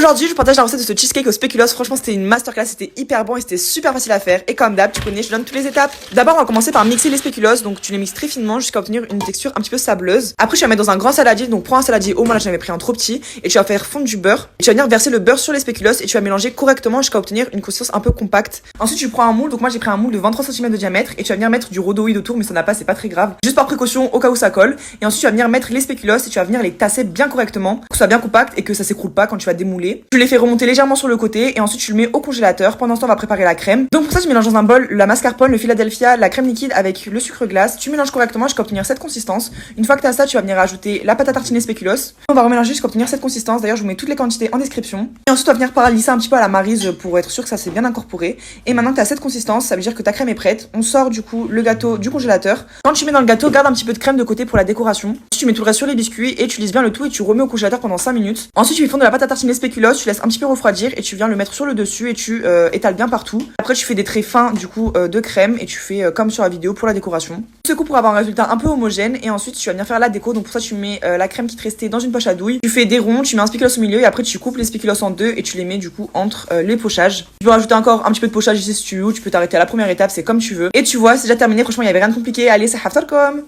Aujourd'hui, je vous partage la recette de ce cheesecake au spéculoos. Franchement, c'était une masterclass, c'était hyper bon et c'était super facile à faire. Et comme d'hab, tu connais, je donne toutes les étapes. D'abord, on va commencer par mixer les spéculoos. Donc, tu les mixes très finement jusqu'à obtenir une texture un petit peu sableuse. Après, tu vas mettre dans un grand saladier. Donc, prends un saladier haut, moi là, j'en avais pris un trop petit. Et tu vas faire fondre du beurre. Et tu vas venir verser le beurre sur les spéculoos et tu vas mélanger correctement jusqu'à obtenir une consistance un peu compacte. Ensuite, tu prends un moule. Donc, moi, j'ai pris un moule de 23 cm de diamètre et tu vas venir mettre du rhodoïde autour, mais ça n'a pas, c'est pas très grave. Juste par précaution, au cas où ça colle. Et ensuite, tu vas venir mettre les spéculoos et tu vas venir les tasser bien correctement pour que ce soit bien compact et que ça s'écroule pas quand tu vas démouler. Tu les fais remonter légèrement sur le côté et ensuite tu le mets au congélateur. Pendant ce temps, on va préparer la crème. Donc pour ça, tu mélanges dans un bol la mascarpone, le Philadelphia, la crème liquide avec le sucre glace. Tu mélanges correctement jusqu'à obtenir cette consistance. Une fois que tu as ça, tu vas venir ajouter la pâte à tartiner spéculoos. On va remélanger jusqu'à obtenir cette consistance. D'ailleurs, je vous mets toutes les quantités en description. Et ensuite, on va venir paralisser un petit peu à la maryse pour être sûr que ça s'est bien incorporé. Et maintenant que tu as cette consistance, ça veut dire que ta crème est prête. On sort du coup le gâteau du congélateur. Quand tu mets dans le gâteau, garde un petit peu de crème de côté pour la décoration. Ensuite, tu mets tout le reste sur les biscuits et tu lises bien le tout et tu remets au congélateur pendant 5 minutes. Ensuite, tu fais fondre de la pâte à tartiner spéculoos, tu laisses un petit peu refroidir et tu viens le mettre sur le dessus et tu étales bien partout. Après, tu fais des traits fins du coup de crème et tu fais comme sur la vidéo pour la décoration. Ce coup pour avoir un résultat un peu homogène et ensuite tu vas venir faire la déco. Donc pour ça, tu mets la crème qui te restait dans une poche à douille. Tu fais des ronds, tu mets un spéculoos au milieu et après tu coupes les spéculoos en deux et tu les mets du coup entre les pochages. Tu peux rajouter encore un petit peu de pochage ici si tu veux, ou tu peux t'arrêter à la première étape, c'est comme tu veux. Et tu vois, c'est déjà terminé. Franchement, il y avait rien de compliqué. Allez, ça haftarkom.